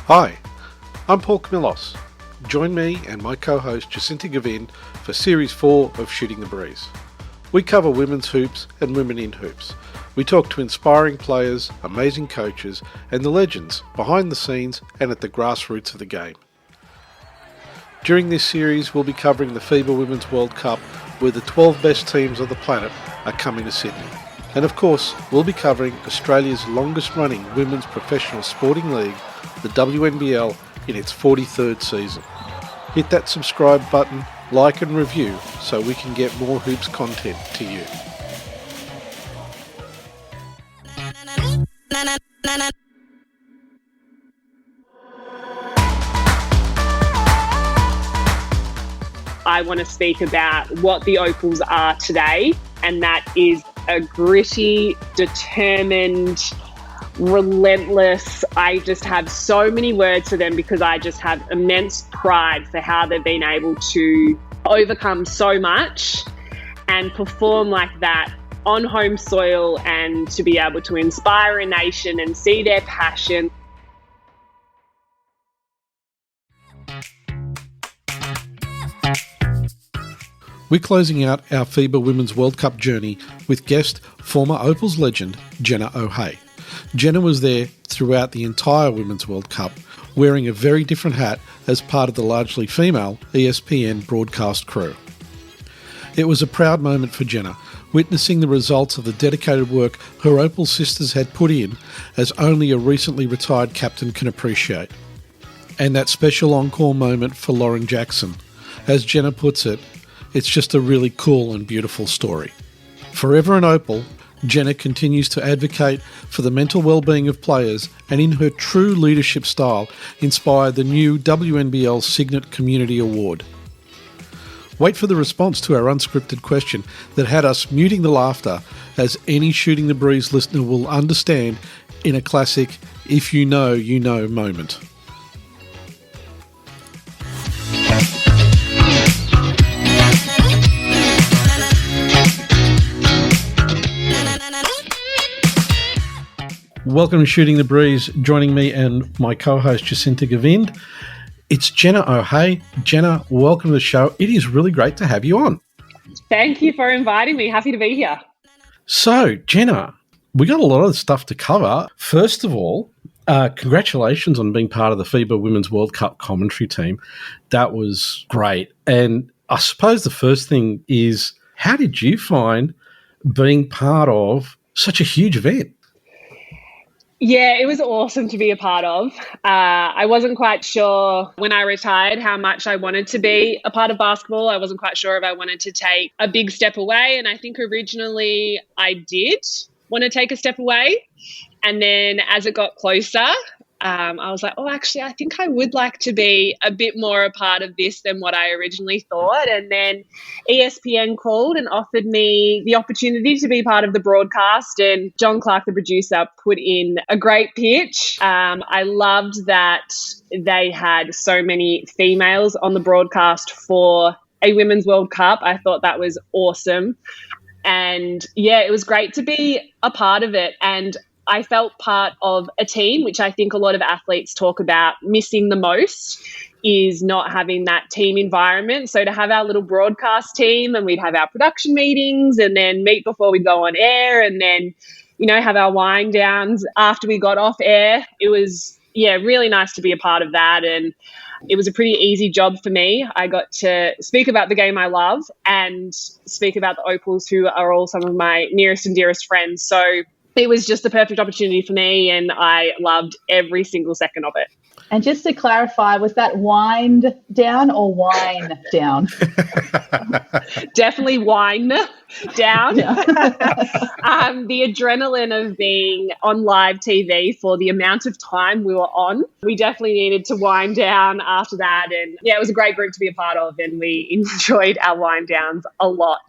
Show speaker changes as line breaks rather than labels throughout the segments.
Hi, I'm Paul Camillos. Join me and my co-host Jenni Griffin for Series 4 of Shooting the Breeze. We cover women's hoops and women in hoops. We talk to inspiring players, amazing coaches, and the legends behind the scenes and at the grassroots of the game. During this series, we'll be covering the FIBA Women's World Cup, where the 12 best teams on the planet are coming to Sydney. And of course, we'll be covering Australia's longest-running women's professional sporting league, the WNBL, in its 43rd season. Hit that subscribe button, like and review so we can get more hoops content to you.
I want to speak about what the Opals are today, and that is a gritty, determined, relentless. I just have so many words for them because I just have immense pride for how they've been able to overcome so much and perform like that on home soil, and to be able to inspire a nation and see their passion.
We're closing out our FIBA Women's World Cup journey with guest former Opals legend Jenna O'Hea. Jenna was there throughout the entire Women's World Cup, wearing a very different hat as part of the largely female ESPN broadcast crew. It was a proud moment for Jenna, witnessing the results of the dedicated work her Opal sisters had put in, as only a recently retired captain can appreciate. And that special encore moment for Lauren Jackson. As Jenna puts it, it's just a really cool and beautiful story. Forever an Opal, Jenna continues to advocate for the mental well-being of players, and in her true leadership style, inspired the new WNBL Signet Community Award. Wait for the response to our unscripted question that had us muting the laughter, as any Shooting the Breeze listener will understand in a classic "if you know, you know" moment. Welcome to Shooting the Breeze. Joining me and my co-host Jenni Griffin, it's Jenna O'Hea. Jenna, welcome to the show. It is really great to have you on.
Thank you for inviting me. Happy to be here.
So, Jenna, we got a lot of stuff to cover. First of all, congratulations on being part of the FIBA Women's World Cup commentary team. That was great. And I suppose the first thing is, how did you find being part of such a huge event?
Yeah, it was awesome to be a part of. I wasn't quite sure when I retired how much I wanted to be a part of basketball. I wasn't quite sure if I wanted to take a big step away. And I think originally I did want to take a step away. And then as it got closer, I was like, oh, actually, I think I would like to be a bit more a part of this than what I originally thought. And then ESPN called and offered me the opportunity to be part of the broadcast. And John Clark, the producer, put in a great pitch. I loved that they had so many females on the broadcast for a Women's World Cup. I thought that was awesome. And yeah, it was great to be a part of it. And I felt part of a team, which I think a lot of athletes talk about missing the most, is not having that team environment. So to have our little broadcast team, and we'd have our production meetings and then meet before we go on air, and then, you know, have our wind downs after we got off air. It was, really nice to be a part of that. And it was a pretty easy job for me. I got to speak about the game I love and speak about the Opals, who are all some of my nearest and dearest friends. So it was just the perfect opportunity for me, and I loved every single second of it.
And just to clarify, was that wind down or wine down?
Definitely wine down.
Yeah.
The adrenaline of being on live TV for the amount of time we were on, we definitely needed to wind down after that. And yeah, it was a great group to be a part of, and we enjoyed our wind downs a lot.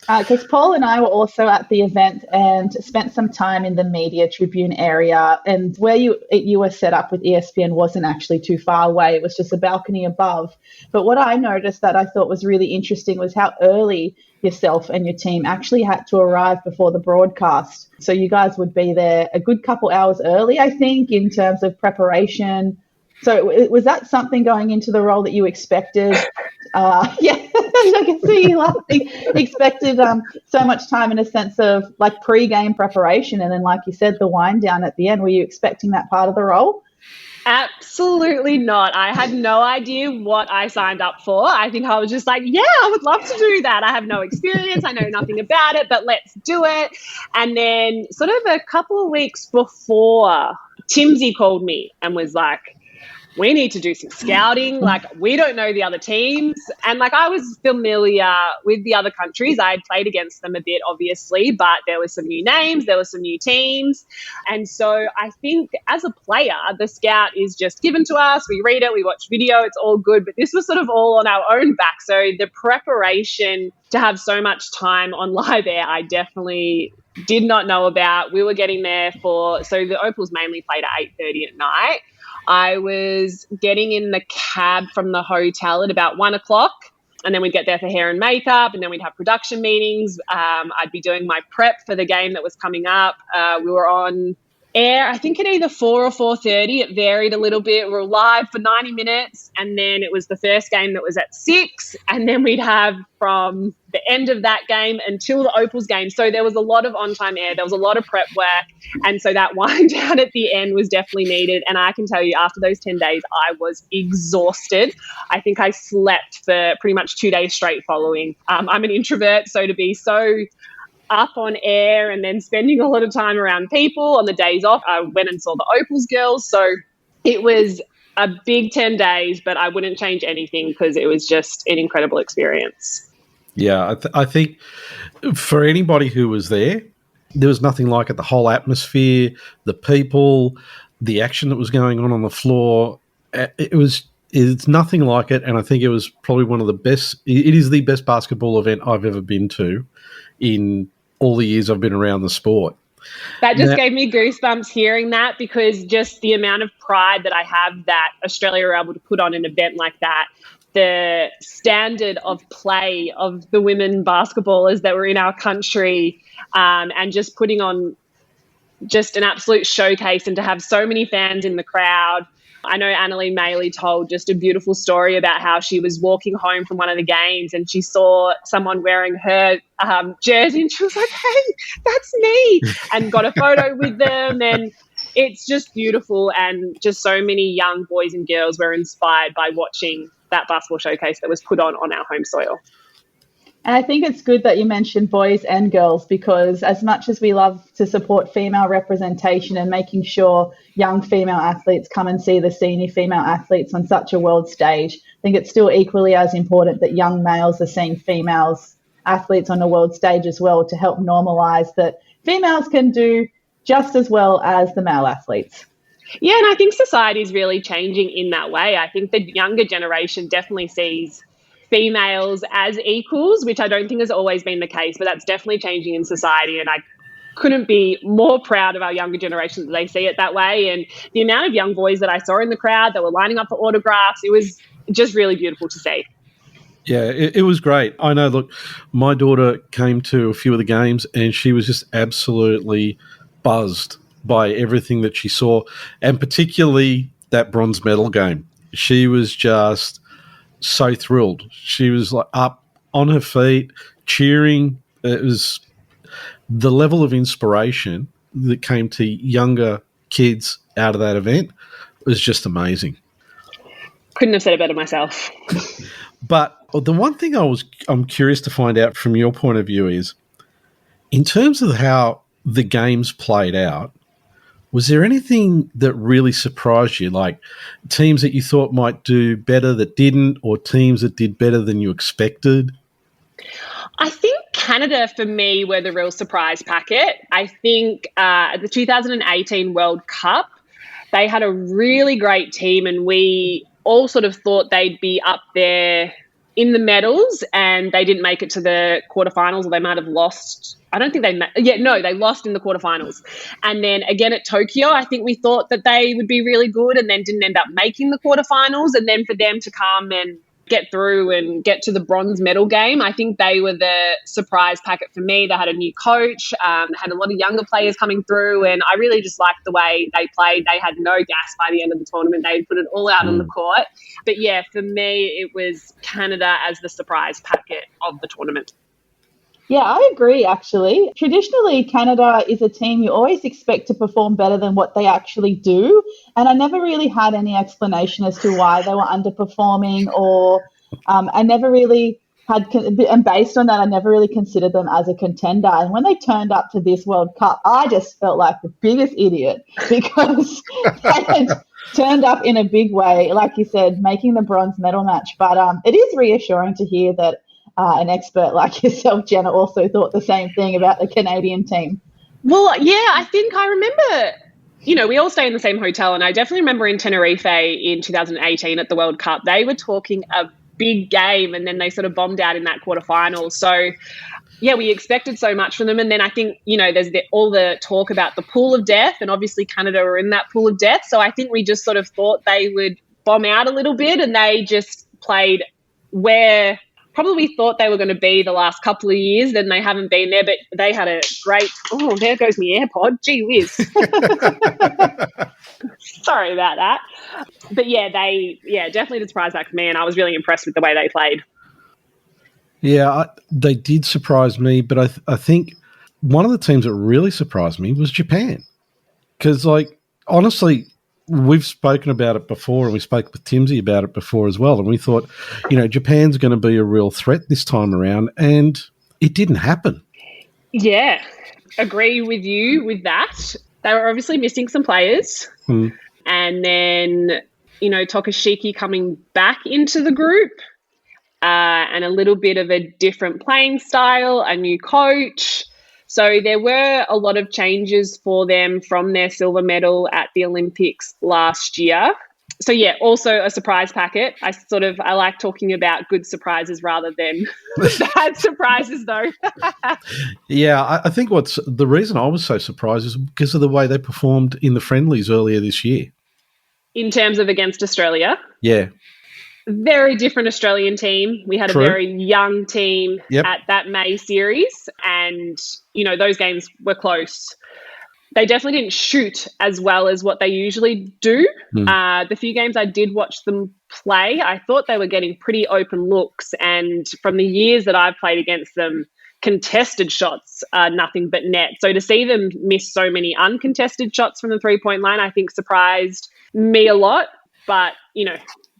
Because Paul and I were also at the event and spent some time in the media tribune area, and where you were set up with ESPN wasn't actually too far away. It was just a balcony above. But what I noticed that I thought was really interesting was how early yourself and your team actually had to arrive before the broadcast. So you guys would be there a good couple hours early, I think, in terms of preparation. So was that something going into the role that you expected? Yeah, I can see you laughing. Expected so much time in a sense of like pre-game preparation, and then, like you said, the wind down at the end. Were you expecting that part of the role?
Absolutely not. I had no idea what I signed up for. I think I was just like, yeah, I would love to do that. I have no experience. I know nothing about it, but let's do it. And then sort of a couple of weeks before, Timsy called me and was like, we need to do some scouting. Like, we don't know the other teams. And like, I was familiar with the other countries. I had played against them a bit, obviously, but there were some new names, there were some new teams. And so I think as a player, the scout is just given to us. We read it, we watch video, it's all good. But this was sort of all on our own back. So the preparation to have so much time on live air, I definitely did not know about. We were getting there so the Opals mainly played at 8:30 at night. I was getting in the cab from the hotel at about 1:00, and then we'd get there for hair and makeup, and then we'd have production meetings. I'd be doing my prep for the game that was coming up. We were on air, I think at either 4 or 4:30. It varied a little bit. We were live for 90 minutes, and then it was the first game that was at 6, and then we'd have from the end of that game until the Opals game. So there was a lot of on-time air. There was a lot of prep work, and so that wind down at the end was definitely needed. And I can tell you, after those 10 days, I was exhausted. I think I slept for pretty much 2 days straight following. I'm an introvert, so to be so up on air and then spending a lot of time around people on the days off, I went and saw the Opals girls. So it was a big 10 days, but I wouldn't change anything because it was just an incredible experience.
Yeah, I think for anybody who was there was nothing like it. The whole atmosphere, the people, the action that was going on the floor, it's nothing like it. And I think it was probably one of the best. It is the best basketball event I've ever been to in all the years I've been around the sport.
That just gave me goosebumps hearing that, because just the amount of pride that I have that Australia were able to put on an event like that, the standard of play of the women basketballers that were in our country, and just putting on just an absolute showcase, and to have so many fans in the crowd. I know Annalie Maley told just a beautiful story about how she was walking home from one of the games and she saw someone wearing her jersey, and she was like, hey, that's me, and got a photo with them. And it's just beautiful, and just so many young boys and girls were inspired by watching that basketball showcase that was put on our home soil.
And I think it's good that you mentioned boys and girls, because as much as we love to support female representation and making sure young female athletes come and see the senior female athletes on such a world stage, I think it's still equally as important that young males are seeing females athletes on a world stage as well, to help normalise that females can do just as well as the male athletes.
Yeah, and I think society is really changing in that way. I think the younger generation definitely sees females as equals, which I don't think has always been the case, but that's definitely changing in society. And I couldn't be more proud of our younger generation that they see it that way. And the amount of young boys that I saw in the crowd that were lining up for autographs, it was just really beautiful to see.
Yeah, it was great. I know, look, my daughter came to a few of the games and she was just absolutely buzzed by everything that she saw, and particularly that bronze medal game. She was just so thrilled. She was like up on her feet, cheering. It was the level of inspiration that came to younger kids out of that event was just amazing.
Couldn't have said it better myself.
But the one thing I'm curious to find out from your point of view is, in terms of how the games played out, was there anything that really surprised you, like teams that you thought might do better that didn't, or teams that did better than you expected?
I think Canada, for me, were the real surprise packet. I think at the 2018 World Cup, they had a really great team, and we all sort of thought they'd be up there in the medals, and they didn't make it to the quarterfinals, or they might have lost. I don't think they lost in the quarterfinals. And then again at Tokyo, I think we thought that they would be really good and then didn't end up making the quarterfinals. And then for them to come and get through and get to the bronze medal game, I think they were the surprise packet for me. They had a new coach, had a lot of younger players coming through, and I really just liked the way they played. They had no gas by the end of the tournament. They put it all out on the court. But yeah, for me, it was Canada as the surprise packet of the tournament.
Yeah, I agree, actually. Traditionally, Canada is a team you always expect to perform better than what they actually do. And I never really had any explanation as to why they were underperforming, or I never really had, and based on that, I never really considered them as a contender. And when they turned up to this World Cup, I just felt like the biggest idiot, because they had turned up in a big way, like you said, making the bronze medal match. But it is reassuring to hear that an expert like yourself, Jenna, also thought the same thing about the Canadian team.
Well, yeah, I think I remember, we all stay in the same hotel, and I definitely remember in Tenerife in 2018 at the World Cup, they were talking a big game, and then they sort of bombed out in that quarterfinal. So, yeah, we expected so much from them. And then I think, there's all the talk about the pool of death, and obviously Canada were in that pool of death. So I think we just sort of thought they would bomb out a little bit, and they just played where probably thought they were going to be the last couple of years. Then they haven't been there, but they had a great, there goes my AirPod. Gee whiz. Sorry about that. But yeah, definitely the surprise back for me, and I was really impressed with the way they played.
Yeah, they did surprise me, but I think one of the teams that really surprised me was Japan. Because, honestly, we've spoken about it before, and we spoke with Timsy about it before as well, and we thought, Japan's going to be a real threat this time around, and it didn't happen.
Yeah, agree with you with that. They were obviously missing some players, and then, Tokushiki coming back into the group, and a little bit of a different playing style, a new coach. So there were a lot of changes for them from their silver medal at the Olympics last year. So, yeah, also a surprise packet. I like talking about good surprises rather than bad surprises, though.
Yeah, I think the reason I was so surprised is because of the way they performed in the friendlies earlier this year.
In terms of against Australia?
Yeah.
Very different Australian team. We had
True.
A very young team at that May series, and, those games were close. They definitely didn't shoot as well as what they usually do. The few games I did watch them play, I thought they were getting pretty open looks, and from the years that I've played against them, contested shots are nothing but net. So to see them miss so many uncontested shots from the three-point line, I think surprised me a lot. But,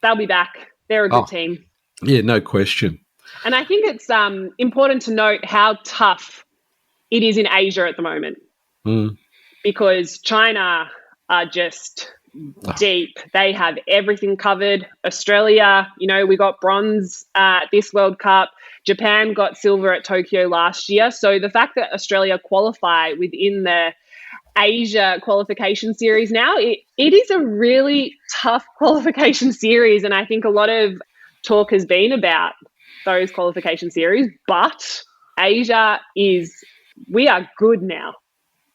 they'll be back. They're a good team.
Yeah, no question.
And I think it's important to note how tough it is in Asia at the moment, because China are just deep. They have everything covered. Australia, we got bronze at this World Cup. Japan got silver at Tokyo last year. So the fact that Australia qualify within the Asia qualification series now, it is a really tough qualification series, and I think a lot of talk has been about those qualification series, but Asia we are good now.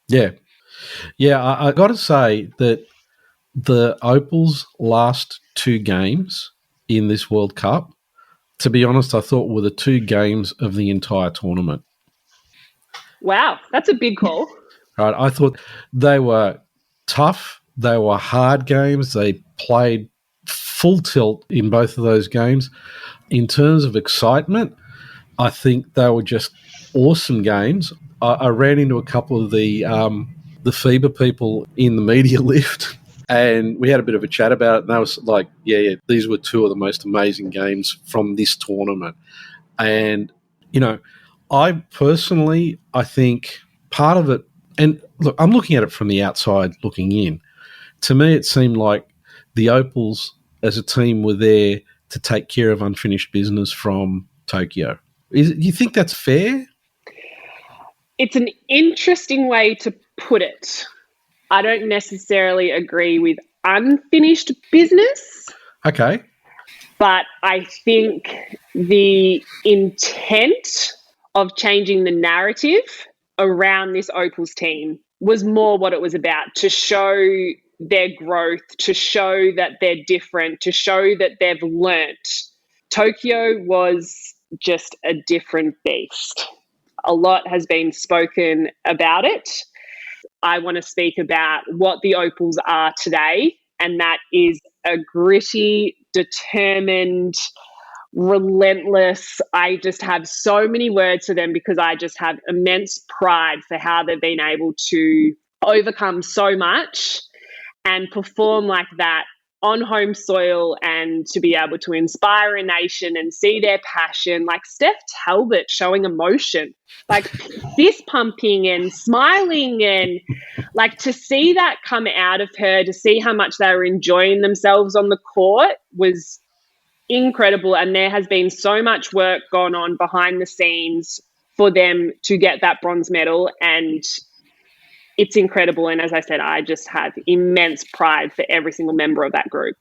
Yeah. I got to say that the Opals' last two games in this World Cup, to be honest, I thought were the two games of the entire tournament.
Wow, that's a big call.
Right, I thought they were tough. They were hard games. They played full tilt in both of those games. In terms of excitement, I think they were just awesome games. I ran into a couple of the FIBA people in the media lift, and we had a bit of a chat about it, and they was like, yeah, these were two of the most amazing games from this tournament. And, I think part of it, and look, I'm looking at it from the outside looking in. To me, it seemed like the Opals as a team were there to take care of unfinished business from Tokyo. Do you think that's fair?
It's an interesting way to put it. I don't necessarily agree with unfinished business.
Okay.
But I think the intent of changing the narrative around this Opals team was more what it was about, to show their growth, to show that they're different, to show that they've learnt. Tokyo was just a different beast. A lot has been spoken about it. I want to speak about what the Opals are today, and that is a gritty, determined, relentless. I just have so many words for them because I just have immense pride for how they've been able to overcome so much and perform like that on home soil, and to be able to inspire a nation and see their passion, like Steph Talbot showing emotion, like fist pumping and smiling, and like to see that come out of her, to see how much they were enjoying themselves on the court was incredible. And there has been so much work gone on behind the scenes for them to get that bronze medal, and it's incredible. And as I said, I just have immense pride for every single member of that group.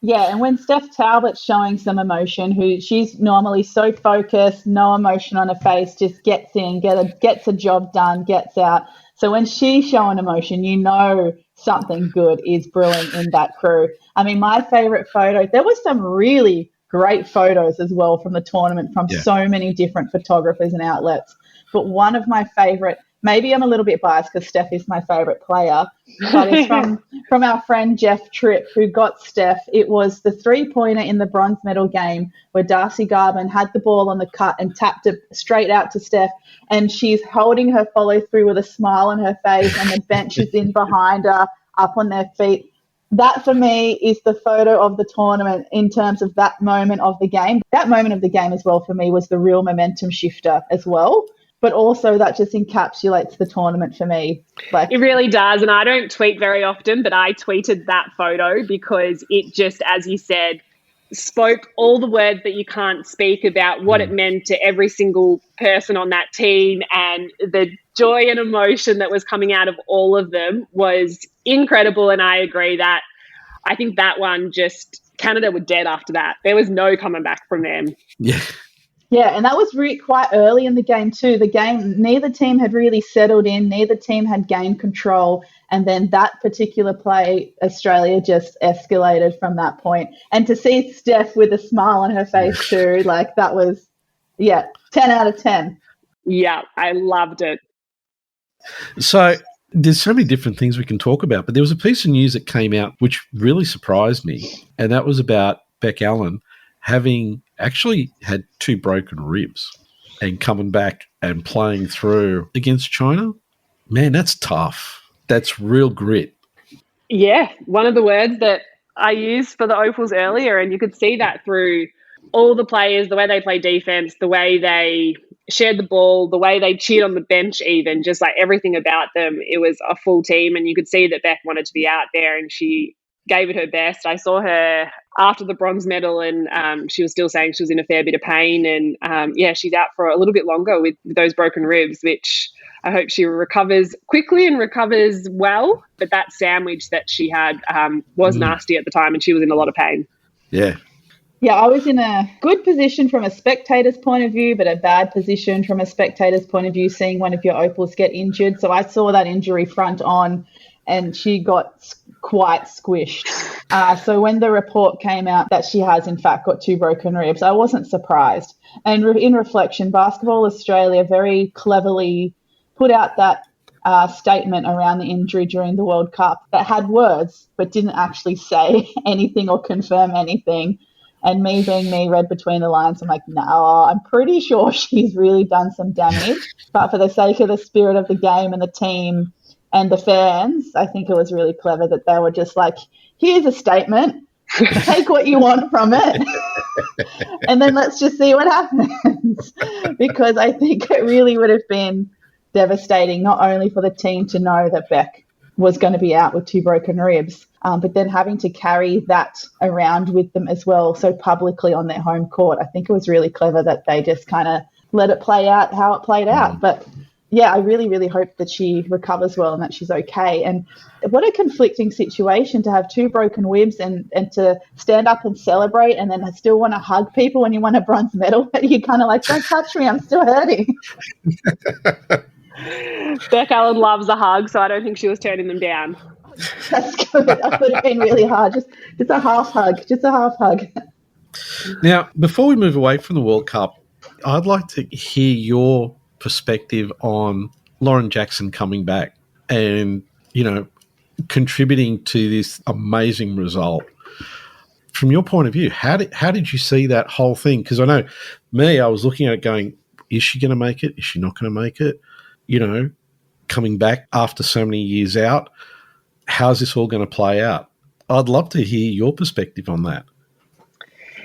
Yeah, and when Steph Talbot's showing some emotion, she's normally so focused, no emotion on her face, just gets in, gets a job done, gets out. So when she's showing emotion, you know something good is brewing in that crew. I mean, my favourite photo, there was some really great photos as well from the tournament from so many different photographers and outlets. But one of my favourite, maybe I'm a little bit biased because Steph is my favourite player, but it's from our friend Jeff Tripp, who got Steph. It was the three-pointer in the bronze medal game where Darcy Garvin had the ball on the cut and tapped it straight out to Steph, and she's holding her follow-through with a smile on her face, and the bench is in behind her, up on their feet. That, for me, is the photo of the tournament in terms of that moment of the game. That moment of the game as well, for me, was the real momentum shifter as well. But also that just encapsulates the tournament for me.
It really does. And I don't tweet very often, but I tweeted that photo because it just, as you said, spoke all the words that you can't speak about what it meant to every single person on that team, and the joy and emotion that was coming out of all of them was incredible. And I agree that I think that one just, Canada were dead after that. There was no coming back from them.
Yeah.
Yeah, and that was really quite early in the game too. The game, neither team had really settled in, neither team had gained control, and then that particular play, Australia just escalated from that point. And to see Steph with a smile on her face too, like that was, 10 out of 10.
Yeah, I loved it.
So there's so many different things we can talk about, but there was a piece of news that came out which really surprised me, and that was about Beck Allen having actually had 2 broken ribs and coming back and playing through against China. Man, that's tough. That's real grit.
Yeah, one of the words that I used for the Opals earlier, and you could see that through all the players, the way they play defense, the way they shared the ball, the way they cheered on the bench even, just like everything about them. It was a full team, and you could see that Beck wanted to be out there, and she gave it her best. I saw her after the bronze medal, and she was still saying she was in a fair bit of pain, and she's out for a little bit longer with those broken ribs, which I hope she recovers quickly and recovers well. But that sandwich that she had was nasty at the time, and she was in a lot of pain.
Yeah.
Yeah, I was in a good position from a spectator's point of view, but a bad position from a spectator's point of view, seeing one of your Opals get injured. So I saw that injury front on, and she got quite squished. So when the report came out that she has, in fact, got 2 broken ribs, I wasn't surprised. And in reflection, Basketball Australia very cleverly put out that statement around the injury during the World Cup that had words but didn't actually say anything or confirm anything. And me being me, read between the lines, I'm like, no, I'm pretty sure she's really done some damage. But for the sake of the spirit of the game and the team and the fans, I think it was really clever that they were just like, here's a statement, take what you want from it, and then let's just see what happens. Because I think it really would have been devastating, not only for the team to know that Beck was going to be out with 2 broken ribs, but then having to carry that around with them as well so publicly on their home court. I think it was really clever that they just kind of let it play out how it played out. But I really, really hope that she recovers well and that she's okay. And what a conflicting situation to have 2 broken ribs and to stand up and celebrate and then still want to hug people when you won a bronze medal. You're kind of like, don't touch me, I'm still hurting.
Beck Allen loves a hug, so I don't think she was turning them down.
That's good. That would have been really hard. Just a half hug.
Now, before we move away from the World Cup, I'd like to hear your perspective on Lauren Jackson coming back and, contributing to this amazing result. From your point of view, how did you see that whole thing? Because I know I was looking at it going, is she going to make it? Is she not going to make it? Coming back after so many years out, how's this all going to play out? I'd love to hear your perspective on that.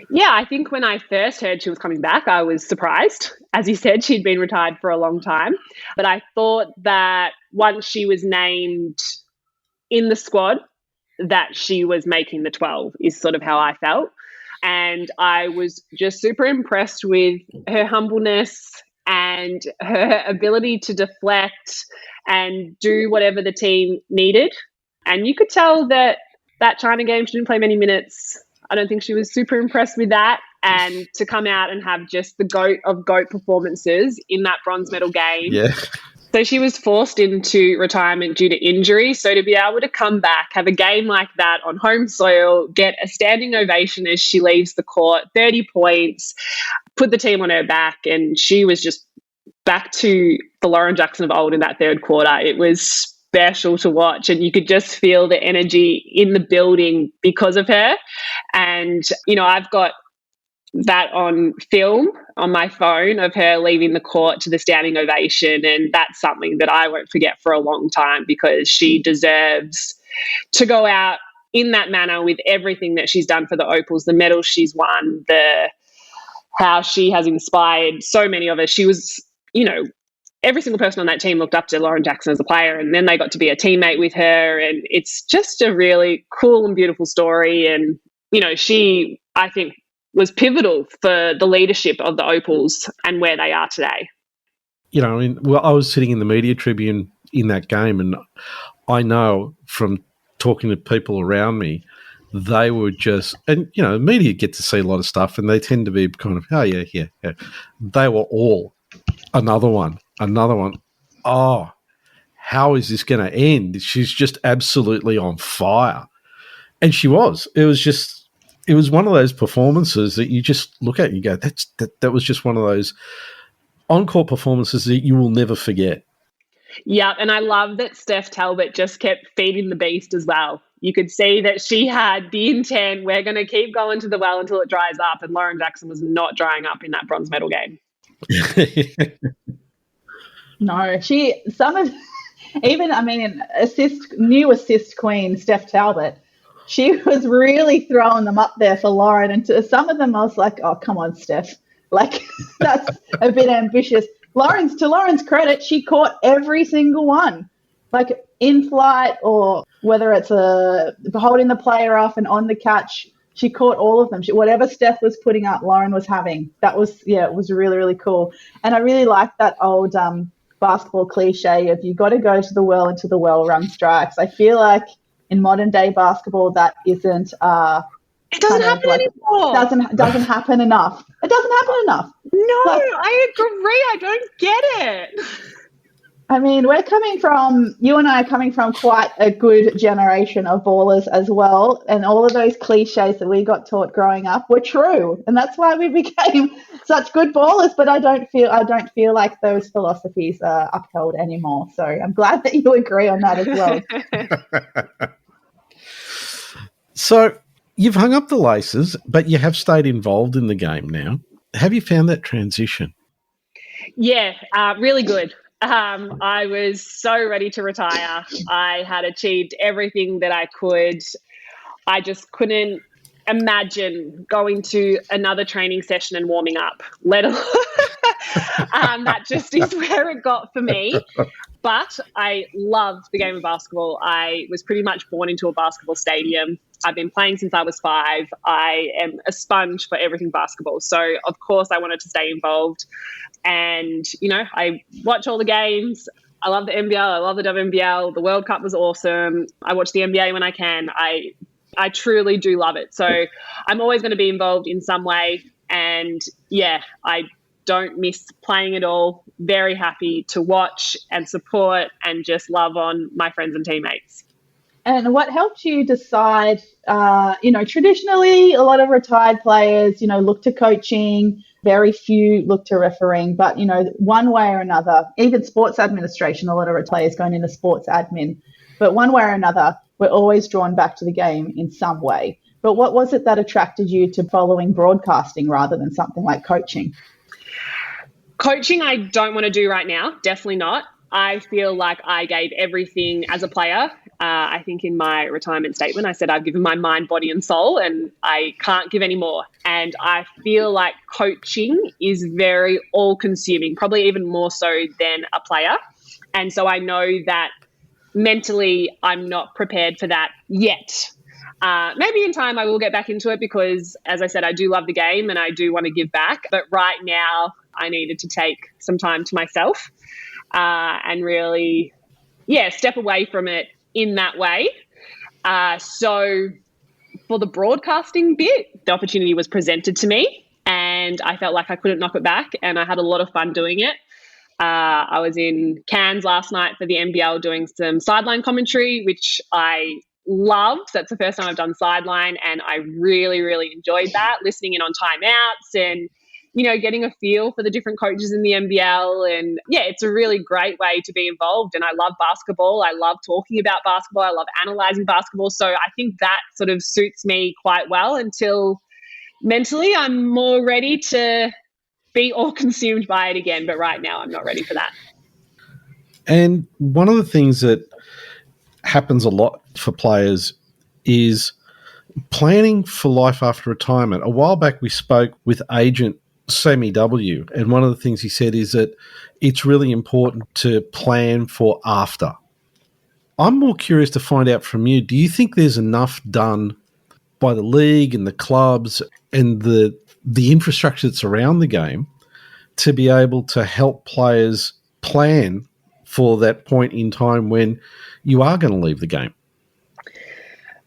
Yeah, I think when I first heard she was coming back, I was surprised. As you said, she'd been retired for a long time. But I thought that once she was named in the squad, that she was making the 12 is sort of how I felt. And I was just super impressed with her humbleness and her ability to deflect and do whatever the team needed. And you could tell that China game, she didn't play many minutes. I don't think she was super impressed with that. And to come out and have just the GOAT of GOAT performances in that bronze medal game.
Yeah.
So she was forced into retirement due to injury. So to be able to come back, have a game like that on home soil, get a standing ovation as she leaves the court, 30 points, put the team on her back, and she was just back to the Lauren Jackson of old in that third quarter. It was special to watch, and you could just feel the energy in the building because of her. And, I've got that on film on my phone of her leaving the court to the standing ovation, and that's something that I won't forget for a long time because she deserves to go out in that manner with everything that she's done for the Opals, the medals she's won, how she has inspired so many of us. She was, every single person on that team looked up to Lauren Jackson as a player, and then they got to be a teammate with her, and it's just a really cool and beautiful story. And, she, I think, was pivotal for the leadership of the Opals and where they are today.
I was sitting in the media tribune in that game, and I know from talking to people around me, they were just, and, media get to see a lot of stuff, and they tend to be kind of, oh, yeah. They were all, another one. Oh, how is this going to end? She's just absolutely on fire. And she was. It was one of those performances that you just look at and you go, that was just one of those on-court performances that you will never forget.
Yeah, and I love that Steph Talbot just kept feeding the beast as well. You could see that she had the intent, we're going to keep going to the well until it dries up, and Lauren Jackson was not drying up in that bronze medal game.
No, new assist queen, Steph Talbot, she was really throwing them up there for Lauren. And to some of them, I was like, oh, come on, Steph. Like, that's a bit ambitious. To Lauren's credit, she caught every single one. Like, in flight or whether it's holding the player off and on the catch, she caught all of them. Whatever Steph was putting up, Lauren was having. It was really, really cool. And I really like that old basketball cliche of you got to go to the well and to the well run strikes. I feel like in modern day basketball that isn't
it doesn't happen anymore.
Doesn't happen enough. It doesn't happen enough.
No, I agree. I don't get it.
I mean, you and I are coming from quite a good generation of ballers as well. And all of those cliches that we got taught growing up were true. And that's why we became such good ballers. But I don't feel like those philosophies are upheld anymore. So I'm glad that you agree on that as well.
So you've hung up the laces, but you have stayed involved in the game now. Have you found that transition?
Yeah, really good. I was so ready to retire. I had achieved everything that I could. I just couldn't imagine going to another training session and warming up, let alone that just is where it got for me. But I loved the game of basketball. I was pretty much born into a basketball stadium. I've been playing since I was 5. I am a sponge for everything basketball. So, of course, I wanted to stay involved. And, I watch all the games. I love the NBL. I love the WNBL. The World Cup was awesome. I watch the NBA when I can. I truly do love it. So I'm always going to be involved in some way. And, I don't miss playing at all. Very happy to watch and support and just love on my friends and teammates.
And what helped you decide, traditionally a lot of retired players, look to coaching, very few look to refereeing, but, one way or another, even sports administration, a lot of players going into sports admin, but one way or another, we're always drawn back to the game in some way. But what was it that attracted you to following broadcasting rather than something like coaching?
Coaching, I don't want to do right now. Definitely not. I feel like I gave everything as a player. I think in my retirement statement, I said I've given my mind, body and soul, and I can't give any more. And I feel like coaching is very all-consuming, probably even more so than a player. And so I know that mentally I'm not prepared for that yet. Maybe in time I will get back into it because, as I said, I do love the game and I do want to give back. But right now I needed to take some time to myself and really, step away from it in that way. So for the broadcasting bit, the opportunity was presented to me and I felt like I couldn't knock it back and I had a lot of fun doing it. I was in Cairns last night for the NBL doing some sideline commentary, which I loved. That's the first time I've done sideline and I really, really enjoyed that, listening in on timeouts and, getting a feel for the different coaches in the NBL. And it's a really great way to be involved. And I love basketball. I love talking about basketball. I love analyzing basketball. So I think that sort of suits me quite well until mentally I'm more ready to be all consumed by it again. But right now I'm not ready for that.
And one of the things that happens a lot for players is planning for life after retirement. A while back we spoke with agent Sammy W, and one of the things he said is that it's really important to plan for after. I'm more curious to find out from you, do you think there's enough done by the league and the clubs and the infrastructure that's around the game to be able to help players plan for that point in time when you are going to leave the game?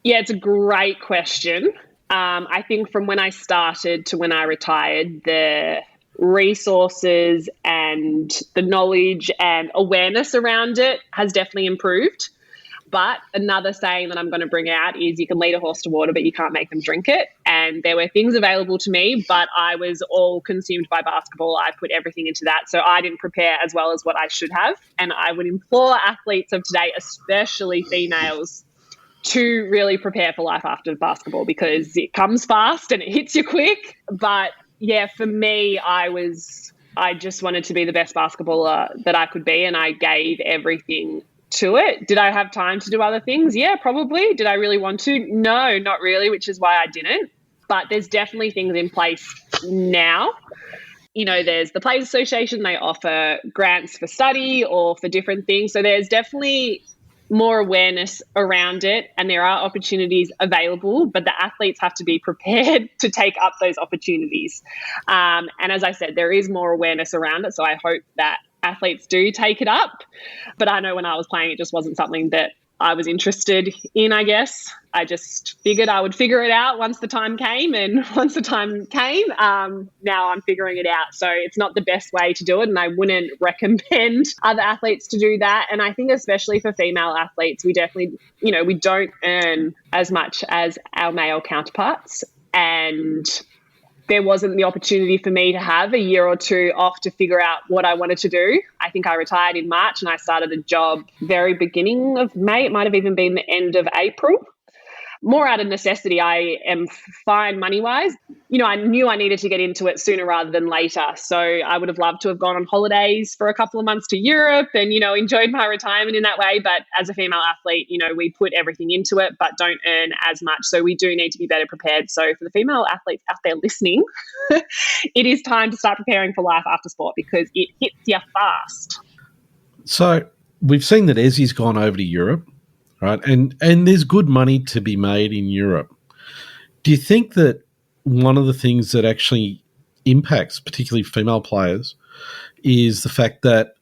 Yeah, it's a great question. I think from when I started to when I retired, the resources and the knowledge and awareness around it has definitely improved. But another saying that I'm going to bring out is you can lead a horse to water, but you can't make them drink it. And there were things available to me, but I was all consumed by basketball. I put everything into that. So I didn't prepare as well as what I should have. And I would implore athletes of today, especially females, to really prepare for life after basketball because it comes fast and it hits you quick. But for me, I just wanted to be the best basketballer that I could be and I gave everything to it. Did I have time to do other things? Yeah, probably. Did I really want to? No, not really, which is why I didn't. But there's definitely things in place now. There's the Players Association. They offer grants for study or for different things. So there's definitely more awareness around it and there are opportunities available, but the athletes have to be prepared to take up those opportunities. And as I said, there is more awareness around it. So I hope that athletes do take it up. But I know when I was playing, it just wasn't something that I was interested in, I guess. I just figured I would figure it out once the time came. And once the time came, now I'm figuring it out. So it's not the best way to do it. And I wouldn't recommend other athletes to do that. And I think especially for female athletes, we definitely, we don't earn as much as our male counterparts. And there wasn't the opportunity for me to have a year or two off to figure out what I wanted to do. I think I retired in March and I started a job very beginning of May. It might have even been the end of April. More out of necessity. I am fine money-wise. I knew I needed to get into it sooner rather than later. So I would have loved to have gone on holidays for a couple of months to Europe and, enjoyed my retirement in that way. But as a female athlete, we put everything into it, but don't earn as much. So we do need to be better prepared. So for the female athletes out there listening, it is time to start preparing for life after sport because it hits you fast.
So we've seen that Ezzy's gone over to Europe. right? And there's good money to be made in Europe. Do you think that one of the things that actually impacts particularly female players is the fact that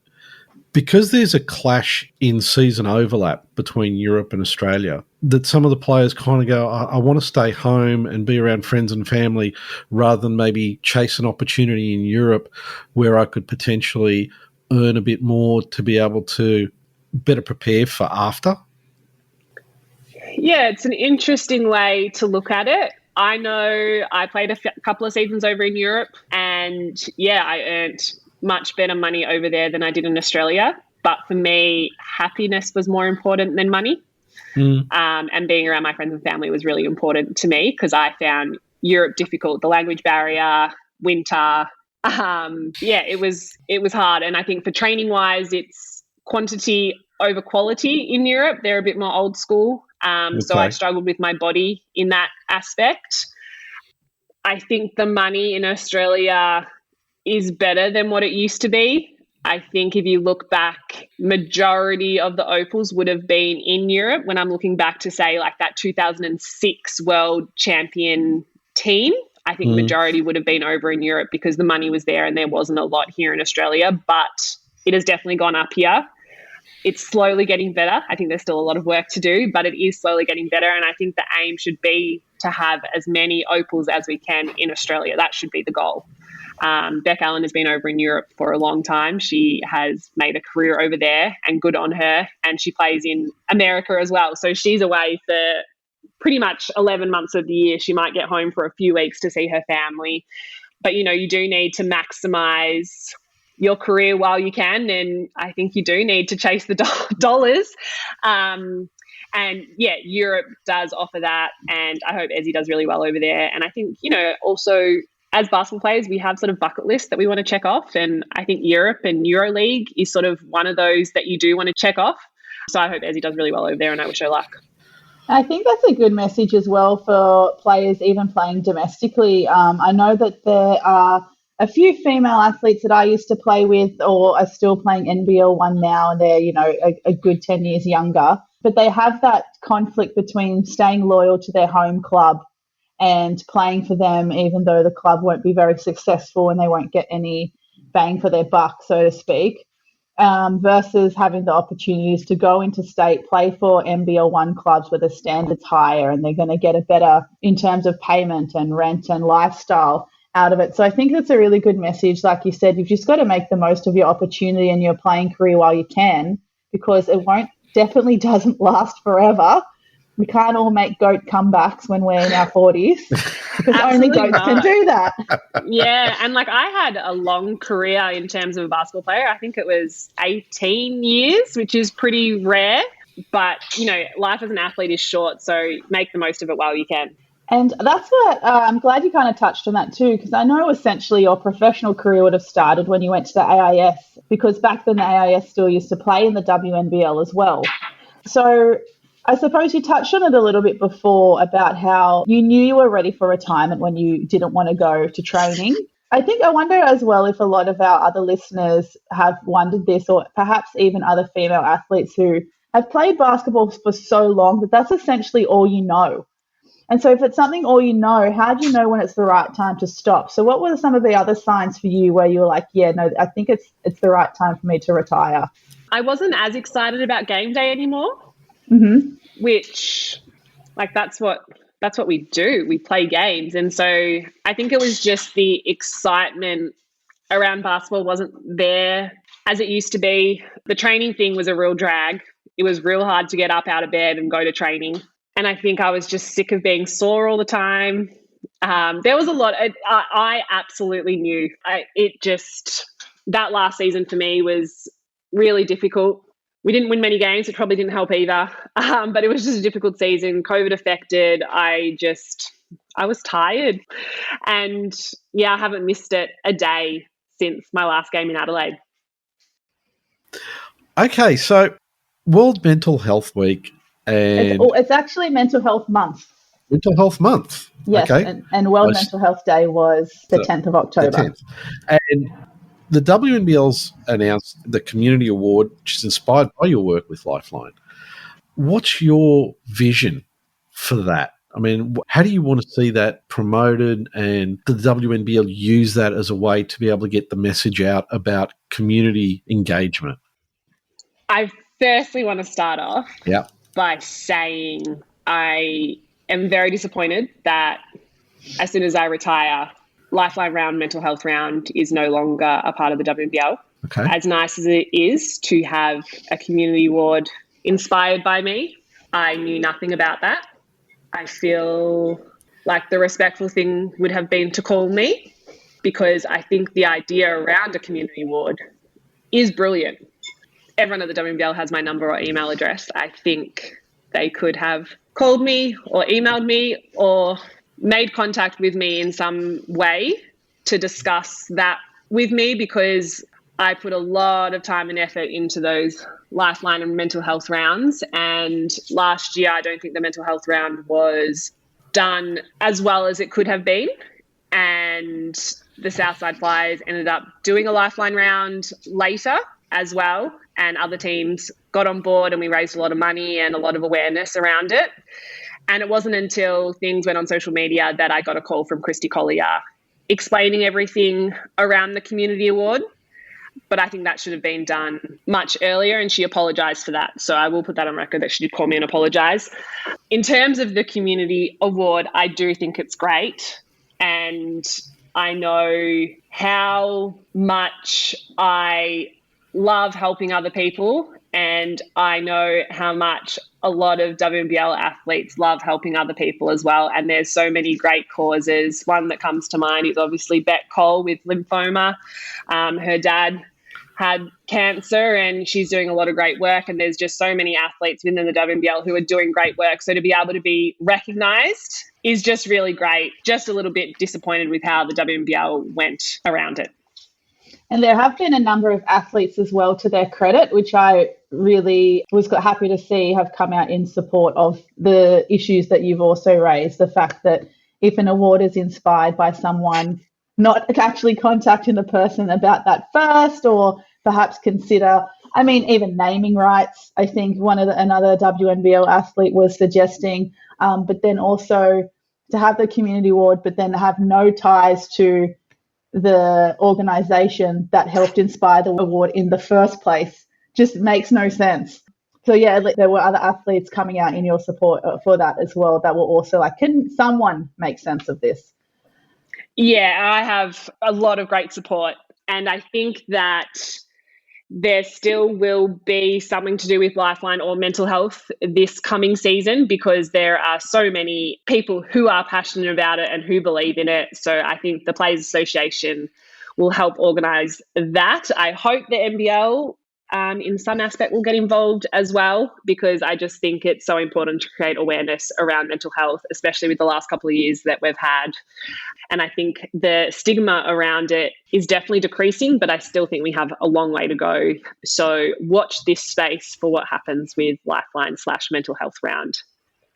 because there's a clash in season overlap between Europe and Australia, that some of the players kind of go, I want to stay home and be around friends and family rather than maybe chase an opportunity in Europe where I could potentially earn a bit more to be able to better prepare for after?
Yeah, it's an interesting way to look at it. I know I played a couple of seasons over in Europe, and yeah, I earned much better money over there than I did in Australia. But for me, happiness was more important than money. And being around my friends and family was really important to me because I found Europe difficult, the language barrier, winter. It was hard. And I think for training wise, it's quantity over quality in Europe. They're a bit more old school. So I struggled with my body in that aspect. I think the money in Australia is better than what it used to be. I think if you look back, majority of the Opals would have been in Europe. When I'm looking back to say like that 2006 world champion team, I think majority would have been over in Europe because the money was there and there wasn't a lot here in Australia, but it has definitely gone up here. It's slowly getting better. I think there's still a lot of work to do, but it is slowly getting better. And I think the aim should be to have as many Opals as we can in Australia. That should be the goal. Beck Allen has been over in Europe for a long time. She has made a career over there and good on her. And she plays in America as well. So she's away for pretty much 11 months of the year. She might get home for a few weeks to see her family. But, you do need to maximize your career while you can. And I think you do need to chase the dollars. And yeah, Europe does offer that. And I hope Ezzy does really well over there. And I think, also as basketball players, we have sort of bucket lists that we want to check off. And I think Europe and EuroLeague is sort of one of those that you do want to check off. So I hope Ezzy does really well over there and I wish her luck.
I think that's a good message as well for players even playing domestically. I know that there are a few female athletes that I used to play with or are still playing NBL 1 now, and they're, a good 10 years younger. But they have that conflict between staying loyal to their home club and playing for them, even though the club won't be very successful and they won't get any bang for their buck, so to speak, versus having the opportunities to go into state, play for NBL 1 clubs where the standard's higher and they're going to get a better in terms of payment and rent and lifestyle out of it. So I think that's a really good message. Like you said, you've just got to make the most of your opportunity and your playing career while you can, because it definitely doesn't last forever. We can't all make GOAT comebacks when we're in our 40s because only GOATs can do that.
Yeah, and I had a long career in terms of a basketball player. I think it was 18 years, which is pretty rare. But, life as an athlete is short, so make the most of it while you can.
And that's what I'm glad you kind of touched on that too, because I know essentially your professional career would have started when you went to the AIS, because back then the AIS still used to play in the WNBL as well. So I suppose you touched on it a little bit before about how you knew you were ready for retirement when you didn't want to go to training. I wonder as well if a lot of our other listeners have wondered this, or perhaps even other female athletes who have played basketball for so long that that's essentially all you know. And so if it's something all you know, how do you know when it's the right time to stop? So what were some of the other signs for you where you were like, yeah, no, I think it's the right time for me to retire?
I wasn't as excited about game day anymore.
Mm-hmm.
Which, that's what we do. We play games. And so I think it was just the excitement around basketball wasn't there as it used to be. The training thing was a real drag. It was real hard to get up out of bed and go to training. And I think I was just sick of being sore all the time. There was a lot. I absolutely knew. That last season for me was really difficult. We didn't win many games, which probably didn't help either. But it was just a difficult season. COVID affected. I was tired. And yeah, I haven't missed it a day since my last game in Adelaide.
Okay, so World Mental Health Week. And
it's actually Mental Health Month.
Mental Health Month.
Yes,
okay.
And World Mental Health Day was the 10th of October.
The 10th. And the WNBL's announced the Community Award, which is inspired by your work with Lifeline. What's your vision for that? I mean, how do you want to see that promoted, and the WNBL use that as a way to be able to get the message out about community engagement?
I firstly want to start off
Yeah.
by saying I am very disappointed that as soon as I retire, Lifeline Round, Mental Health Round is no longer a part of the WNBL.
Okay.
As nice as it is to have a community award inspired by me, I knew nothing about that. I feel like the respectful thing would have been to call me, because I think the idea around a community award is brilliant. Everyone at the WNBL has my number or email address. I think they could have called me or emailed me or made contact with me in some way to discuss that with me, because I put a lot of time and effort into those Lifeline and mental health rounds. And last year, I don't think the mental health round was done as well as it could have been. And the Southside Flyers ended up doing a Lifeline round later as well. And other teams got on board, and we raised a lot of money and a lot of awareness around it. And it wasn't until things went on social media that I got a call from Christy Collier explaining everything around the community award. But I think that should have been done much earlier, and she apologised for that. So I will put that on record that she did call me and apologise. In terms of the community award, I do think it's great. And I know how much I love helping other people, and I know how much a lot of WNBL athletes love helping other people as well. And there's so many great causes. One that comes to mind is obviously Beck Cole with lymphoma. Her dad had cancer, and she's doing a lot of great work. And there's just so many athletes within the WNBL who are doing great work. So to be able to be recognised is just really great. Just a little bit disappointed with how the WNBL went around it.
And there have been a number of athletes as well, to their credit, which I really was happy to see have come out in support of the issues that you've also raised. The fact that if an award is inspired by someone, not actually contacting the person about that first, or perhaps consider, I mean, even naming rights. I think another WNBL athlete was suggesting, but then also to have the community award, but then have no ties to the organisation that helped inspire the award in the first place. Just makes no sense. So yeah, there were other athletes coming out in your support for that as well that were also like, can someone make sense of this?
Yeah, I have a lot of great support, and I think that there still will be something to do with Lifeline or mental health this coming season, because there are so many people who are passionate about it and who believe in it. So I think the Players Association will help organise that. I hope the NBL in some aspect will get involved as well, because I just think it's so important to create awareness around mental health, especially with the last couple of years that we've had. And I think the stigma around it is definitely decreasing, but I still think we have a long way to go. So watch this space for what happens with Lifeline/mental health round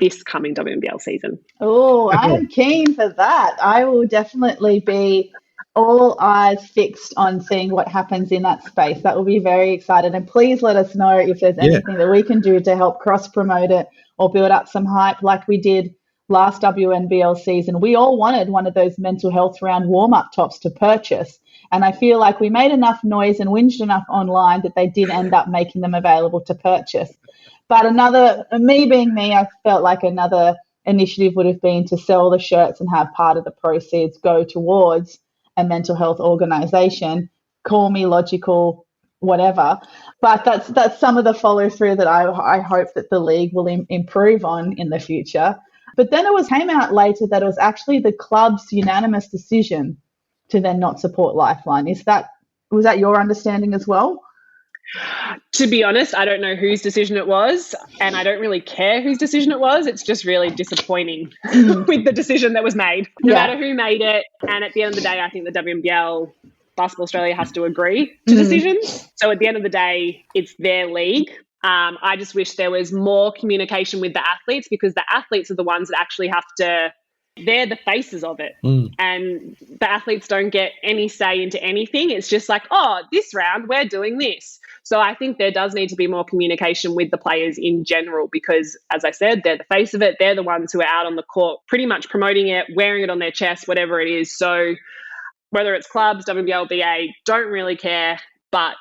this coming WNBL season.
Oh, I'm keen for that. I will definitely be all eyes fixed on seeing what happens in that space. That will be very exciting. And please let us know if there's anything that we can do to help cross-promote it or build up some hype like we did last WNBL season. We all wanted one of those mental health round warm-up tops to purchase. And I feel like we made enough noise and whinged enough online that they did end up making them available to purchase. But me being me, I felt like another initiative would have been to sell the shirts and have part of the proceeds go towards a mental health organisation. Call me logical, whatever. But that's some of the follow through that I hope that the league will improve on in the future. But then it came out later that it was actually the club's unanimous decision to then not support Lifeline. Was that your understanding as well?
To be honest, I don't know whose decision it was, and I don't really care whose decision it was. It's just really disappointing with the decision that was made, no matter who made it. And at the end of the day, I think the WNBL, Basketball Australia, has to agree to decisions. So at the end of the day, it's their league. I just wish there was more communication with the athletes, because the athletes are the ones that actually have to, they're the faces of it. And the athletes don't get any say into anything. It's just like, oh, this round, we're doing this. So I think there does need to be more communication with the players in general because, as I said, they're the face of it. They're the ones who are out on the court pretty much promoting it, wearing it on their chest, whatever it is. So whether it's clubs, WNBL, BA, don't really care, but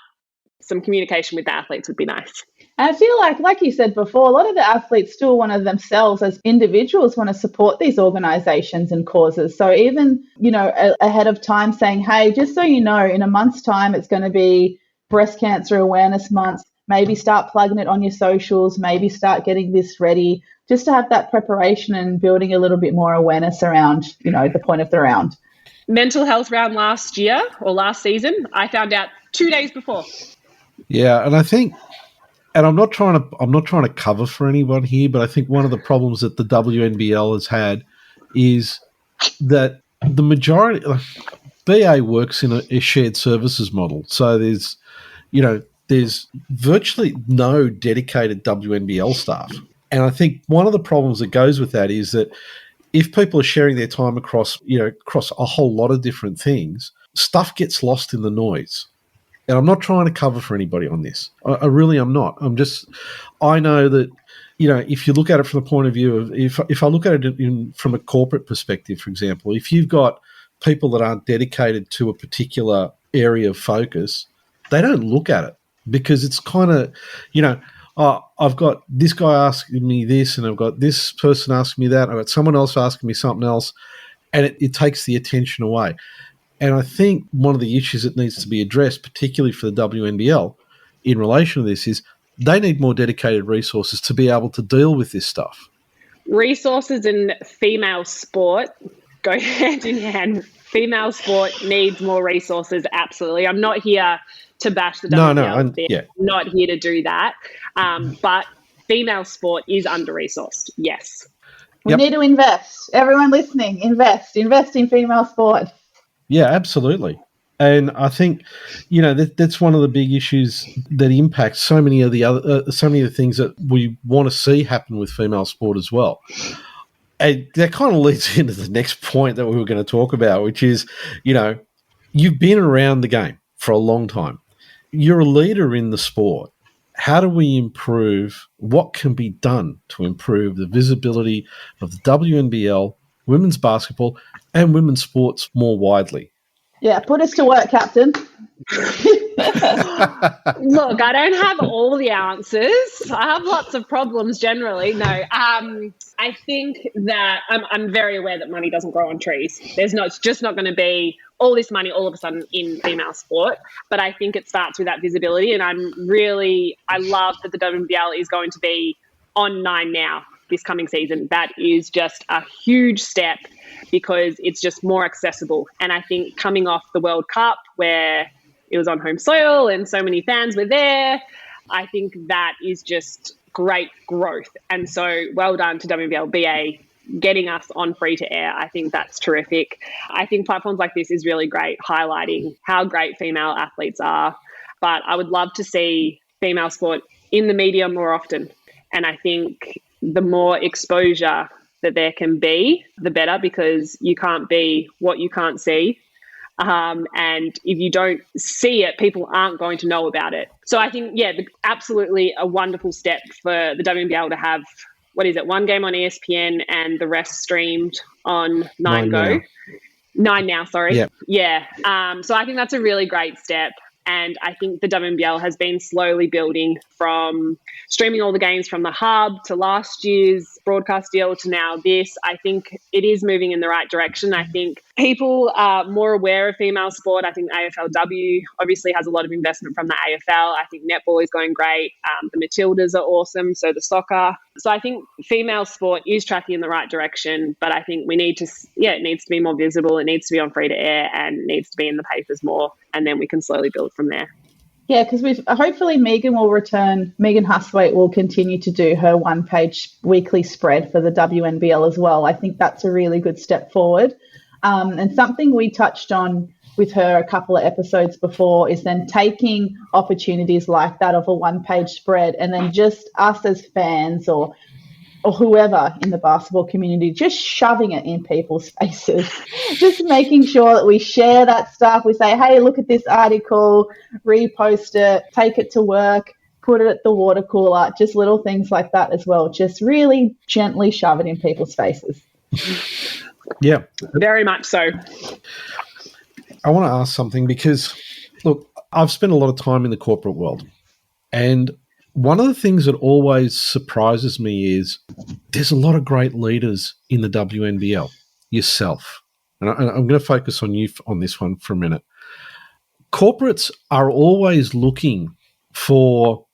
some communication with the athletes would be nice.
And I feel like you said before, a lot of the athletes still want to themselves as individuals want to support these organisations and causes. So even, ahead of time saying, hey, just so you know, in a month's time, it's going to be Breast Cancer Awareness Month. Maybe start plugging it on your socials, maybe start getting this ready, just to have that preparation and building a little bit more awareness around, the point of the round.
Mental health round last year or last season, I found out 2 days before.
Yeah, and I think, and I'm not trying to cover for anyone here, but I think one of the problems that the WNBL has had is that the majority BA works in a shared services model. So there's virtually no dedicated WNBL staff. And I think one of the problems that goes with that is that if people are sharing their time across a whole lot of different things, stuff gets lost in the noise. And I'm not trying to cover for anybody on this. I really am not. I know that, if you look at it from the point of view of, if I look at it from a corporate perspective, for example, if you've got people that aren't dedicated to a particular area of focus, they don't look at it because it's kind of, I've got this guy asking me this and I've got this person asking me that. I've got someone else asking me something else, and it takes the attention away. And I think one of the issues that needs to be addressed, particularly for the WNBL in relation to this, is they need more dedicated resources to be able to deal with this stuff.
Resources in female sport go hand in hand. Female sport needs more resources, absolutely. I'm not here to bash the WNBL. I'm not here to do that. But female sport is under-resourced, yes.
We need to invest. Everyone listening, invest in female sport.
Yeah, absolutely. And I think, that's one of the big issues that impacts so many of the things that we want to see happen with female sport as well. And that kind of leads into the next point that we were going to talk about, which is, you've been around the game for a long time. You're a leader in the sport. How do we improve? What can be done to improve the visibility of the WNBL, women's basketball, and women's sports more widely?
Yeah, put us to work, Captain.
Look, I don't have all the answers. I have lots of problems generally. No, I think that I'm very aware that money doesn't grow on trees. It's just not going to be all this money all of a sudden in female sport. But I think it starts with that visibility. And I love that the WNBL is going to be on 9 Now this coming season. That is just a huge step because it's just more accessible. And I think coming off the World Cup where it was on home soil and so many fans were there, I think that is just great growth. And so well done to WNBL BA getting us on free to air. I think that's terrific. I think platforms like this is really great, highlighting how great female athletes are. But I would love to see female sport in the media more often. And I think the more exposure that there can be, the better, because you can't be what you can't see. And if you don't see it, people aren't going to know about it. So I think, absolutely a wonderful step for the WNBL to have, one game on ESPN and the rest streamed on 9 Now, sorry. Yep. Yeah. So I think that's a really great step. And I think the WNBL has been slowly building from streaming all the games from the hub to last year's broadcast deal to now this. I think it is moving in the right direction. I think people are more aware of female sport. I think AFLW obviously has a lot of investment from the AFL. I think netball is going great. The Matildas are awesome. So the soccer. So I think female sport is tracking in the right direction, but I think we need to, it needs to be more visible. It needs to be on free to air and it needs to be in the papers more. And then we can slowly build from there.
Yeah, because hopefully Megan will return. Megan Hustwaite will continue to do her one-page weekly spread for the WNBL as well. I think that's a really good step forward. And something we touched on with her a couple of episodes before is then taking opportunities like that of a one-page spread and then just us as fans or or whoever in the basketball community, just shoving it in people's faces, just making sure that we share that stuff. We say, hey, look at this article, repost it, take it to work, put it at the water cooler, just little things like that as well. Just really gently shove it in people's faces.
Yeah.
Very much so.
I want to ask something because, look, I've spent a lot of time in the corporate world, and one of the things that always surprises me is there's a lot of great leaders in the WNBL, yourself. And I'm going to focus on you on this one for a minute. Corporates are always looking for,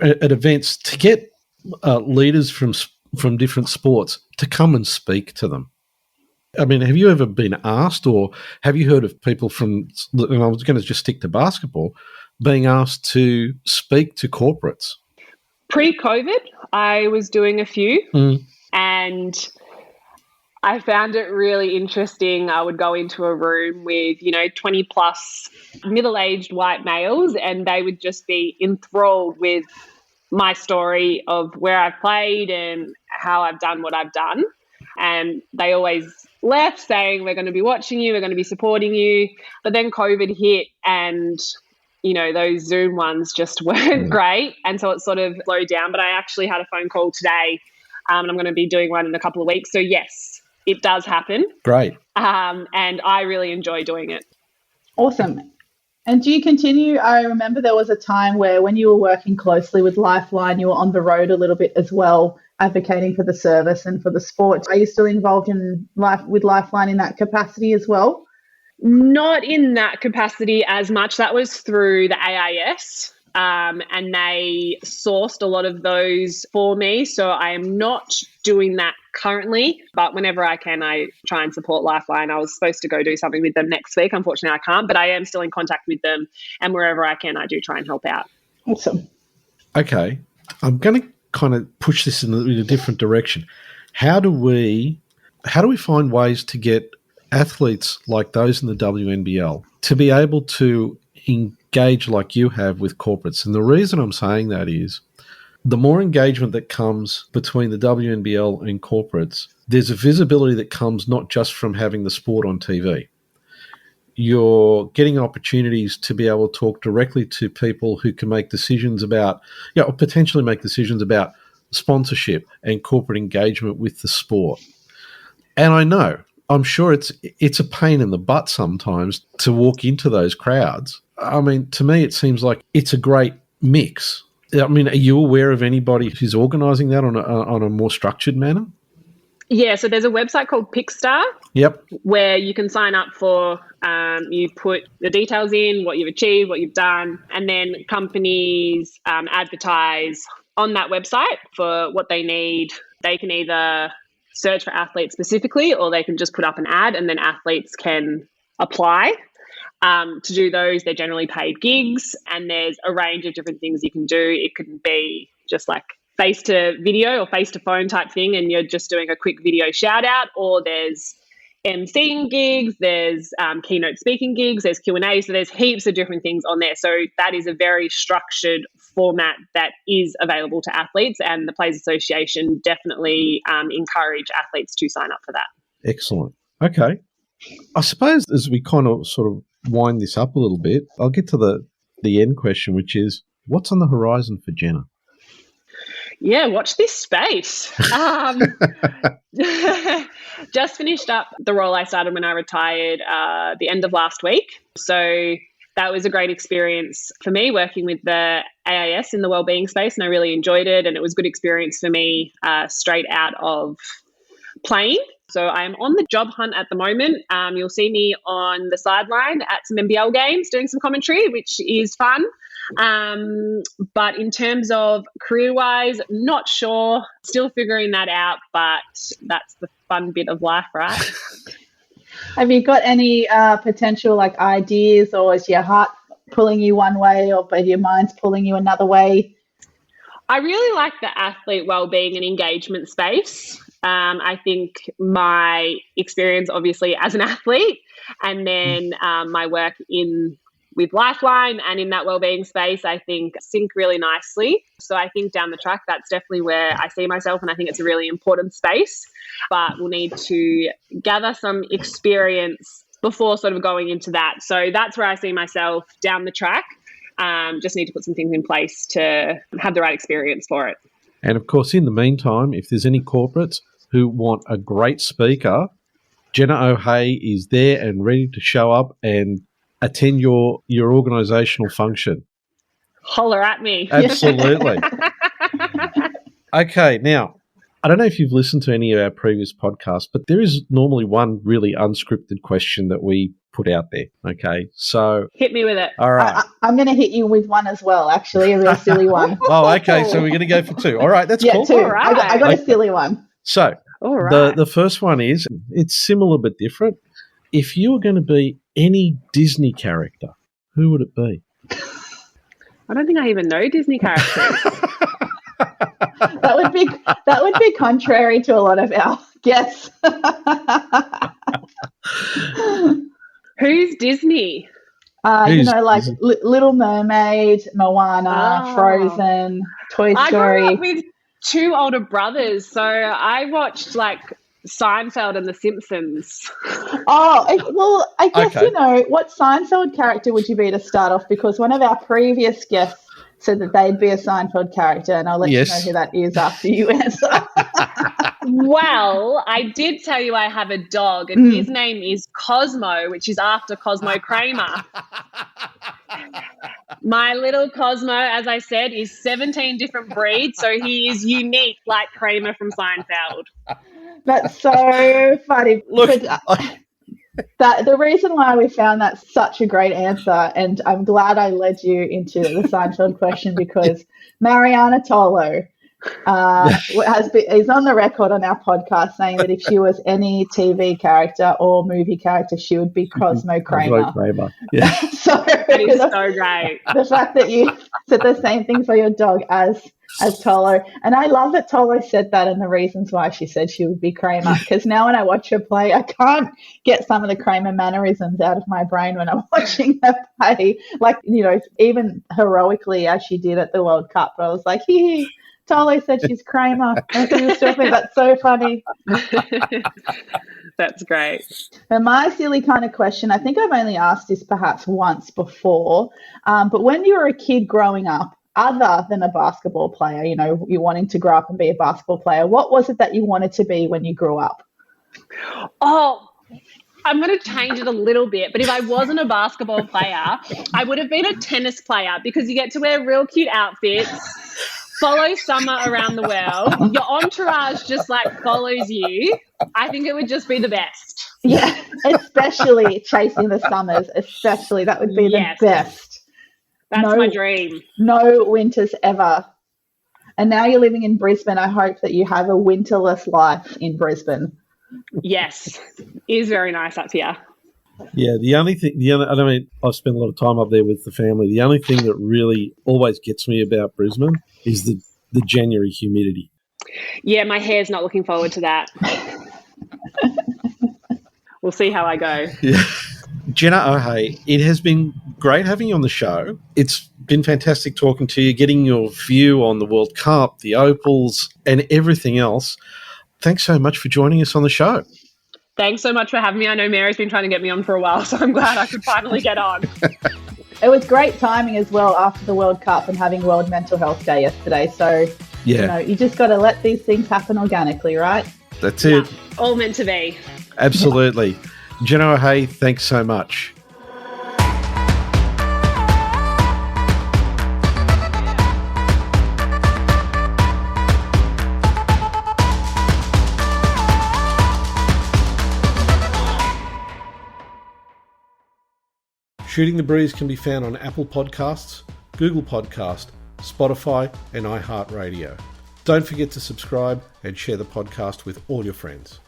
at events, to get leaders from different sports to come and speak to them. I mean, have you ever been asked, or have you heard of people from, and I was going to just stick to basketball, being asked to speak to corporates?
Pre-COVID, I was doing a few, and I found it really interesting. I would go into a room with, 20 plus middle-aged white males, and they would just be enthralled with my story of where I've played and how I've done what I've done. And they always left saying, we're going to be watching you, we're going to be supporting you. But then COVID hit, and those Zoom ones just weren't great. And so it sort of slowed down. But I actually had a phone call today, and I'm going to be doing one in a couple of weeks. So yes, it does happen.
Great.
And I really enjoy doing it.
Awesome. And do you continue? I remember there was a time where when you were working closely with Lifeline, you were on the road a little bit as well, advocating for the service and for the sport. Are you still involved with Lifeline in that capacity as well?
Not in that capacity as much. That was through the AIS, and they sourced a lot of those for me. So I am not doing that currently, but whenever I can, I try and support Lifeline. I was supposed to go do something with them next week. Unfortunately, I can't, but I am still in contact with them, and wherever I can, I do try and help out.
Awesome.
Okay. I'm going to kind of push this in a different direction. How do we find ways to get athletes like those in the WNBL to be able to engage like you have with corporates? And the reason I'm saying that is the more engagement that comes between the WNBL and corporates, there's a visibility that comes not just from having the sport on TV. You're getting opportunities to be able to talk directly to people who can make decisions about, or potentially make decisions about sponsorship and corporate engagement with the sport. And I'm sure it's a pain in the butt sometimes to walk into those crowds. I mean, to me, it seems like it's a great mix. I mean, are you aware of anybody who's organising that on a more structured manner?
Yeah, so there's a website called Pickstar.
Yep.
Where you can sign up for, you put the details in, what you've achieved, what you've done, and then companies advertise on that website for what they need. They can either search for athletes specifically, or they can just put up an ad, and then athletes can apply. To do those, they're generally paid gigs, and there's a range of different things you can do. It can be just like face to video or face to phone type thing, and you're just doing a quick video shout out, or there's emceeing gigs, there's keynote speaking gigs, there's Q&A. So there's heaps of different things on there. So that is a very structured format that is available to athletes, and the Players Association definitely encourage athletes to sign up for that.
Excellent. Okay. I suppose as we kind of sort of wind this up a little bit, I'll get to the end question, which is, what's on the horizon for Jenna?
Yeah, watch this space. Just finished up the role I started when I retired the end of last week. So that was a great experience for me, working with the AIS in the wellbeing space, and I really enjoyed it. And it was a good experience for me straight out of playing. So I am on the job hunt at the moment. You'll see me on the sideline at some NBL games doing some commentary, which is fun. But in terms of career-wise, not sure. Still figuring that out, but that's the fun bit of life, right?
Have you got any potential ideas, or is your heart pulling you one way, or your mind's pulling you another way?
I really like the athlete wellbeing and engagement space. I think my experience, obviously, as an athlete, and then my work in with Lifeline and in that wellbeing space, I think sync really nicely. So I think down the track, that's definitely where I see myself, and I think it's a really important space. But we'll need to gather some experience before sort of going into that. So that's where I see myself down the track. Just need to put some things in place to have the right experience for it.
And of course, in the meantime, if there's any corporates who want a great speaker, Jenna O'Hea is there and ready to show up and attend your organisational function.
Holler at me.
Absolutely. Okay, now, I don't know if you've listened to any of our previous podcasts, but there is normally one really unscripted question that we put out there. Okay, so
hit me with it.
All right.
I'm going to hit you with one as well, actually, a real silly one.
Oh, okay, so we're going to go for two. All right, that's cool.
Two. All right. I got a silly one.
So
all right.
The first one is, it's similar but different. If you were going to be any Disney character, who would it be?
I don't think I even know Disney characters.
That would be contrary to a lot of our guests.
Who's Disney?
Like Little Mermaid, Moana, Frozen, Toy Story.
I grew up with two older brothers, so I watched like Seinfeld and The Simpsons.
I guess, okay. What Seinfeld character would you be to start off? Because one of our previous guests said that they'd be a Seinfeld character, and I'll let you know who that is after you answer.
Well, I did tell you I have a dog, and his name is Cosmo, which is after Cosmo Kramer. My little Cosmo, as I said, is 17 different breeds, so he is unique like Kramer from Seinfeld.
That's so funny.
Look,
the reason why we found that such a great answer, and I'm glad I led you into the Seinfeld question, because Mariana Tolo is on the record on our podcast saying that if she was any TV character or movie character, she would be Cosmo Kramer.
Yeah.
So
that is so great.
The fact that you said the same thing for your dog as Tolo. And I love that Tolo said that, and the reasons why she said she would be Kramer, because now when I watch her play, I can't get some of the Kramer mannerisms out of my brain when I'm watching her play. Like, even heroically as she did at the World Cup, I was like, hee. Tolo said she's Kramer. That's so funny.
That's great.
And my silly kind of question, I think I've only asked this perhaps once before, but when you were a kid growing up, other than a basketball player, you wanting to grow up and be a basketball player, what was it that you wanted to be when you grew up?
Oh, I'm going to change it a little bit, but if I wasn't a basketball player, I would have been a tennis player, because you get to wear real cute outfits, follow summer around the world. Your entourage just follows you. I think it would just be the best.
Yeah, especially chasing the summers, especially. That would be the best.
That's my dream.
No winters ever. And now you're living in Brisbane. I hope that you have a winterless life in Brisbane.
Yes, it is very nice up here.
Yeah, I've spent a lot of time up there with the family. The only thing that really always gets me about Brisbane is the January humidity.
Yeah, my hair's not looking forward to that. We'll see how I go.
Yeah. Jenna O'Hea, it has been great having you on the show. It's been fantastic talking to you, getting your view on the World Cup, the Opals, and everything else. Thanks so much for joining us on the show.
Thanks so much for having me. I know Mary's been trying to get me on for a while, so I'm glad I could finally get on.
It was great timing as well after the World Cup and having World Mental Health Day yesterday. So, you just got to let these things happen organically, right?
That's it.
Yeah, all meant to be.
Absolutely. Jenna O'Hea, thanks so much. Shooting the Breeze can be found on Apple Podcasts, Google Podcast, Spotify, and iHeartRadio. Don't forget to subscribe and share the podcast with all your friends.